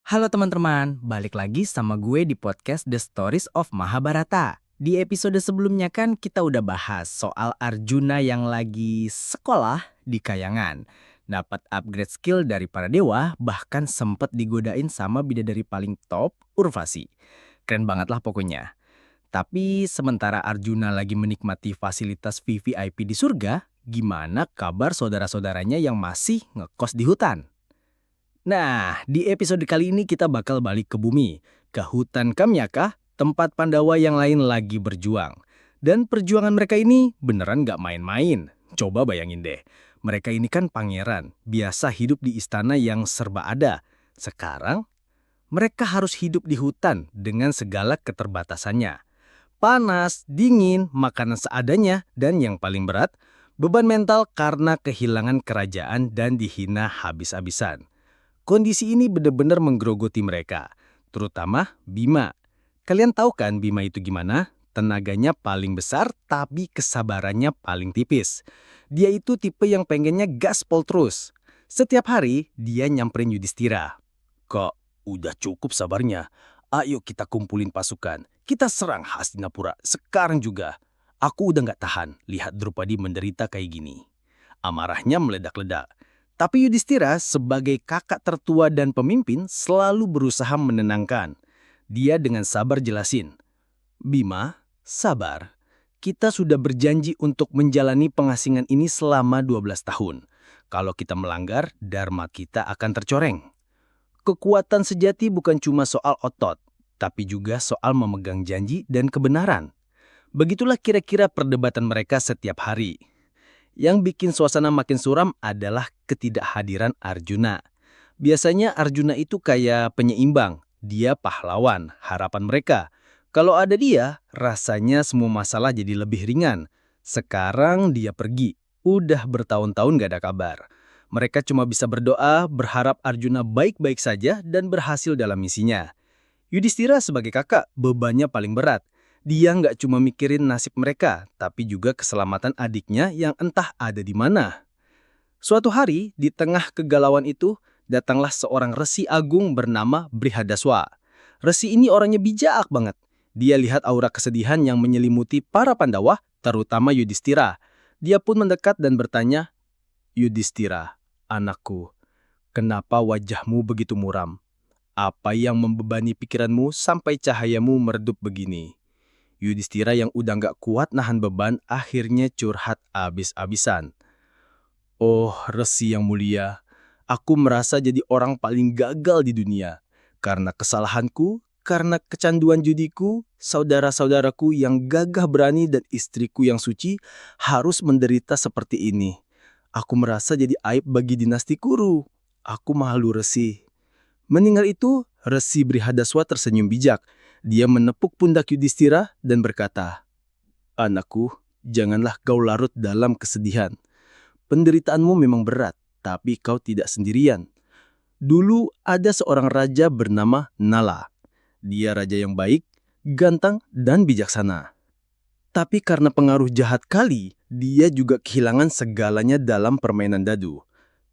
Halo teman-teman, balik lagi sama gue di podcast The Stories of Mahabharata. Di episode sebelumnya kan kita udah bahas soal Arjuna yang lagi sekolah di Kayangan. Dapat upgrade skill dari para dewa, bahkan sempet digodain sama bidadari paling top, Urvasi. Keren banget lah pokoknya. Tapi sementara Arjuna lagi menikmati fasilitas VVIP di surga, gimana kabar saudara-saudaranya yang masih ngekos di hutan? Nah, di episode kali ini kita bakal balik ke bumi, ke hutan Kamyaka, tempat Pandawa yang lain lagi berjuang. Dan perjuangan mereka ini beneran gak main-main. Coba bayangin deh, mereka ini kan pangeran, biasa hidup di istana yang serba ada. Sekarang, mereka harus hidup di hutan dengan segala keterbatasannya. Panas, dingin, makanan seadanya, dan yang paling berat, beban mental karena kehilangan kerajaan dan dihina habis-habisan. Kondisi ini benar-benar menggerogoti mereka, terutama Bima. Kalian tahu kan Bima itu gimana? Tenaganya paling besar tapi kesabarannya paling tipis. Dia itu tipe yang pengennya gaspol terus. Setiap hari dia nyamperin Yudhistira. Kok udah cukup sabarnya? Ayo kita kumpulin pasukan. Kita serang Hastinapura sekarang juga. Aku udah gak tahan lihat Drupadi menderita kayak gini. Amarahnya meledak-ledak. Tapi Yudhistira sebagai kakak tertua dan pemimpin selalu berusaha menenangkan. Dia dengan sabar jelasin, Bima, sabar. Kita sudah berjanji untuk menjalani pengasingan ini selama 12 tahun. Kalau kita melanggar, dharma kita akan tercoreng. Kekuatan sejati bukan cuma soal otot, tapi juga soal memegang janji dan kebenaran. Begitulah kira-kira perdebatan mereka setiap hari. Yang bikin suasana makin suram adalah ketidakhadiran Arjuna. Biasanya Arjuna itu kayak penyeimbang, dia pahlawan, harapan mereka. Kalau ada dia, rasanya semua masalah jadi lebih ringan. Sekarang dia pergi, udah bertahun-tahun gak ada kabar. Mereka cuma bisa berdoa, berharap Arjuna baik-baik saja dan berhasil dalam misinya. Yudhistira sebagai kakak, bebannya paling berat. Dia nggak cuma mikirin nasib mereka, tapi juga keselamatan adiknya yang entah ada di mana. Suatu hari, di tengah kegalauan itu, datanglah seorang resi agung bernama Brihadaswa. Resi ini orangnya bijak banget. Dia lihat aura kesedihan yang menyelimuti para Pandawa, terutama Yudhistira. Dia pun mendekat dan bertanya, Yudhistira, anakku, kenapa wajahmu begitu muram? Apa yang membebani pikiranmu sampai cahayamu meredup begini? Yudhistira yang udah gak kuat nahan beban akhirnya curhat abis-abisan. Oh, Resi yang mulia, aku merasa jadi orang paling gagal di dunia. Karena kesalahanku, karena kecanduan judiku, saudara-saudaraku yang gagah berani dan istriku yang suci harus menderita seperti ini. Aku merasa jadi aib bagi dinasti Kuru. Aku malu Resi. Mendengar itu, Resi Brihadaswa tersenyum bijak. Dia menepuk pundak Yudhistira dan berkata, Anakku, janganlah kau larut dalam kesedihan. Penderitaanmu memang berat, tapi kau tidak sendirian. Dulu ada seorang raja bernama Nala. Dia raja yang baik, ganteng, dan bijaksana. Tapi karena pengaruh jahat kali, dia juga kehilangan segalanya dalam permainan dadu.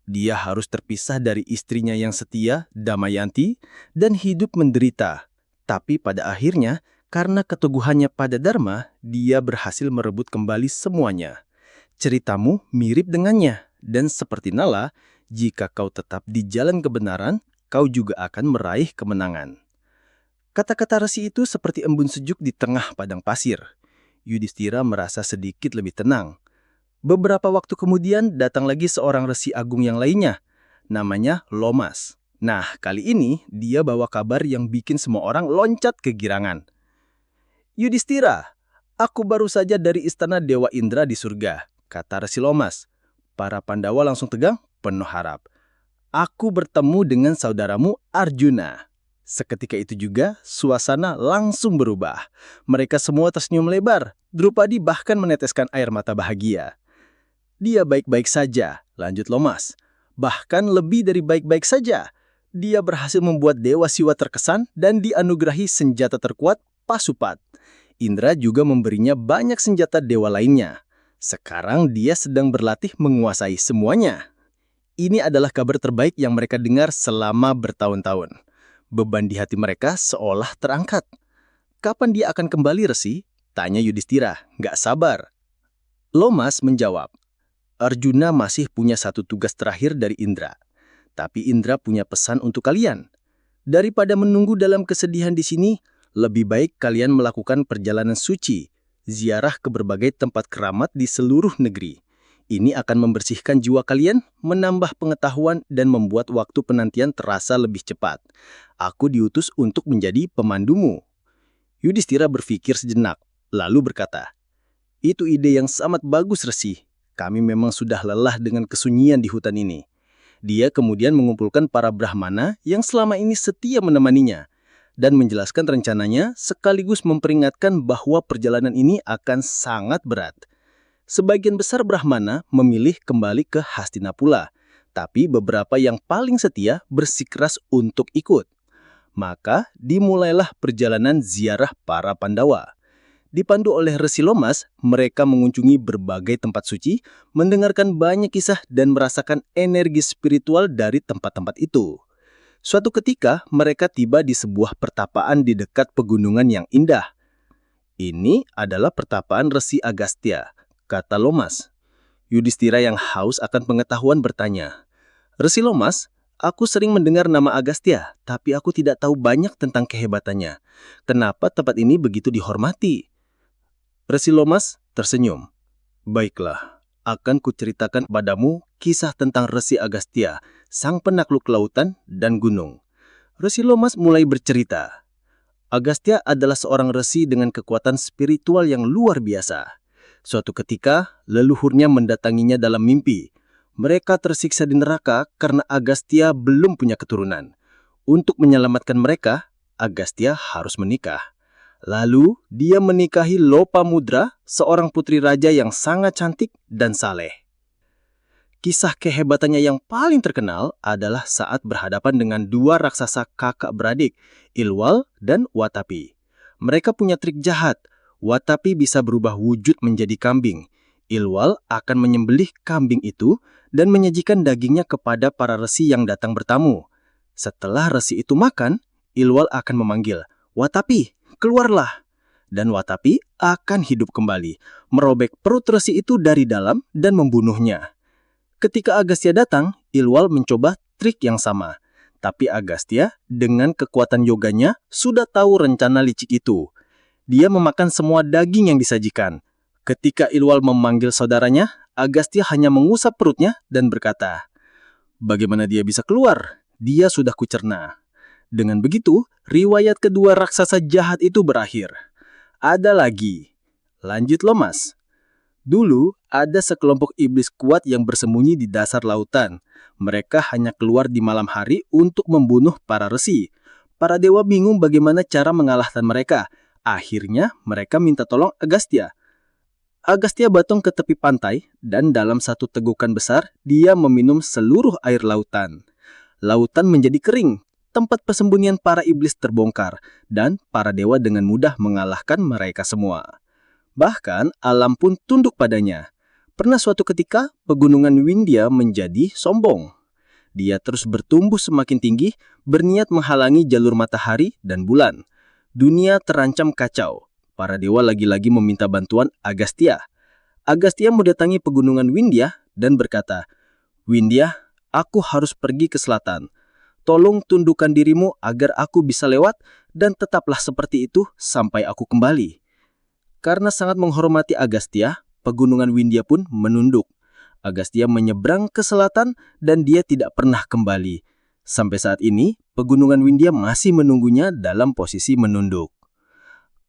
Dia harus terpisah dari istrinya yang setia, Damayanti, dan hidup menderita. Tapi pada akhirnya, karena keteguhannya pada Dharma, dia berhasil merebut kembali semuanya. Ceritamu mirip dengannya, dan seperti Nala, jika kau tetap di jalan kebenaran, kau juga akan meraih kemenangan. Kata-kata resi itu seperti embun sejuk di tengah padang pasir. Yudhistira merasa sedikit lebih tenang. Beberapa waktu kemudian datang lagi seorang resi agung yang lainnya, namanya Lomas. Nah, kali ini dia bawa kabar yang bikin semua orang loncat kegirangan. Yudhistira, aku baru saja dari istana Dewa Indra di surga, kata Resi Lomas. Para Pandawa langsung tegang, penuh harap. Aku bertemu dengan saudaramu Arjuna. Seketika itu juga, suasana langsung berubah. Mereka semua tersenyum lebar. Drupadi bahkan meneteskan air mata bahagia. Dia baik-baik saja, lanjut Lomas. Bahkan lebih dari baik-baik saja. Dia berhasil membuat Dewa Siwa terkesan dan dianugerahi senjata terkuat, Pasupat. Indra juga memberinya banyak senjata dewa lainnya. Sekarang dia sedang berlatih menguasai semuanya. Ini adalah kabar terbaik yang mereka dengar selama bertahun-tahun. Beban di hati mereka seolah terangkat. Kapan dia akan kembali, Resi? Tanya Yudhistira, nggak sabar. Lomas menjawab, Arjuna masih punya satu tugas terakhir dari Indra. Tapi Indra punya pesan untuk kalian. Daripada menunggu dalam kesedihan di sini, lebih baik kalian melakukan perjalanan suci, ziarah ke berbagai tempat keramat di seluruh negeri. Ini akan membersihkan jiwa kalian, menambah pengetahuan, dan membuat waktu penantian terasa lebih cepat. Aku diutus untuk menjadi pemandumu. Yudhistira berpikir sejenak, lalu berkata, Itu ide yang sangat bagus, Resi. Kami memang sudah lelah dengan kesunyian di hutan ini. Dia kemudian mengumpulkan para Brahmana yang selama ini setia menemaninya dan menjelaskan rencananya sekaligus memperingatkan bahwa perjalanan ini akan sangat berat. Sebagian besar Brahmana memilih kembali ke Hastinapula, tapi beberapa yang paling setia bersikeras untuk ikut. Maka dimulailah perjalanan ziarah para Pandawa. Dipandu oleh Resi Lomas, mereka mengunjungi berbagai tempat suci, mendengarkan banyak kisah dan merasakan energi spiritual dari tempat-tempat itu. Suatu ketika, mereka tiba di sebuah pertapaan di dekat pegunungan yang indah. Ini adalah pertapaan Resi Agastya, kata Lomas. Yudhistira yang haus akan pengetahuan bertanya, Resi Lomas, aku sering mendengar nama Agastya, tapi aku tidak tahu banyak tentang kehebatannya. Kenapa tempat ini begitu dihormati? Resi Lomas tersenyum. Baiklah, akan kuceritakan padamu kisah tentang Resi Agastya, sang penakluk lautan dan gunung. Resi Lomas mulai bercerita. Agastya adalah seorang resi dengan kekuatan spiritual yang luar biasa. Suatu ketika, leluhurnya mendatanginya dalam mimpi. Mereka tersiksa di neraka karena Agastya belum punya keturunan. Untuk menyelamatkan mereka, Agastya harus menikah. Lalu, dia menikahi Lopamudra, seorang putri raja yang sangat cantik dan saleh. Kisah kehebatannya yang paling terkenal adalah saat berhadapan dengan dua raksasa kakak beradik, Ilwal dan Watapi. Mereka punya trik jahat. Watapi bisa berubah wujud menjadi kambing. Ilwal akan menyembelih kambing itu dan menyajikan dagingnya kepada para resi yang datang bertamu. Setelah resi itu makan, Ilwal akan memanggil, Watapi, keluarlah. Dan Watapi akan hidup kembali, merobek perut resi itu dari dalam dan membunuhnya. Ketika Agastya datang, Ilwal mencoba trik yang sama. Tapi Agastya, dengan kekuatan yoganya, sudah tahu rencana licik itu. Dia memakan semua daging yang disajikan. Ketika Ilwal memanggil saudaranya, Agastya hanya mengusap perutnya dan berkata, Bagaimana dia bisa keluar? Dia sudah kucerna. Dengan begitu, riwayat kedua raksasa jahat itu berakhir. Ada lagi. Lanjut Lomas. Dulu, ada sekelompok iblis kuat yang bersembunyi di dasar lautan. Mereka hanya keluar di malam hari untuk membunuh para resi. Para dewa bingung bagaimana cara mengalahkan mereka. Akhirnya, mereka minta tolong Agastya. Agastya batong ke tepi pantai, dan dalam satu tegukan besar, dia meminum seluruh air lautan. Lautan menjadi kering, tempat persembunyian para iblis terbongkar, dan para dewa dengan mudah mengalahkan mereka semua. Bahkan, alam pun tunduk padanya. Pernah suatu ketika, pegunungan Windya menjadi sombong. Dia terus bertumbuh semakin tinggi, berniat menghalangi jalur matahari dan bulan. Dunia terancam kacau. Para dewa lagi-lagi meminta bantuan Agastya. Agastya mendatangi pegunungan Windya dan berkata, Windya, aku harus pergi ke selatan. Tolong tundukkan dirimu agar aku bisa lewat dan tetaplah seperti itu sampai aku kembali. Karena sangat menghormati Agastya, pegunungan Windya pun menunduk. Agastya menyeberang ke selatan dan dia tidak pernah kembali. Sampai saat ini, pegunungan Windya masih menunggunya dalam posisi menunduk.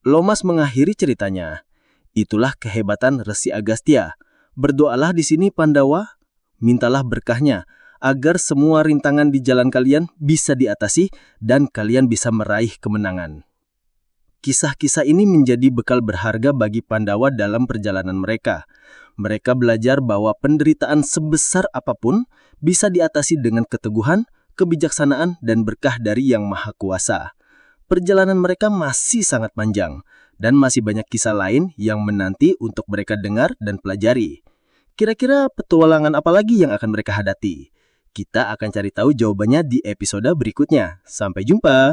Lomas mengakhiri ceritanya. Itulah kehebatan Resi Agastya. Berdoalah di sini Pandawa, mintalah berkahnya, agar semua rintangan di jalan kalian bisa diatasi dan kalian bisa meraih kemenangan. Kisah-kisah ini menjadi bekal berharga bagi Pandawa dalam perjalanan mereka. Mereka belajar bahwa penderitaan sebesar apapun bisa diatasi dengan keteguhan, kebijaksanaan, dan berkah dari Yang Maha Kuasa. Perjalanan mereka masih sangat panjang, dan masih banyak kisah lain yang menanti untuk mereka dengar dan pelajari. Kira-kira petualangan apa lagi yang akan mereka hadapi? Kita akan cari tahu jawabannya di episode berikutnya. Sampai jumpa!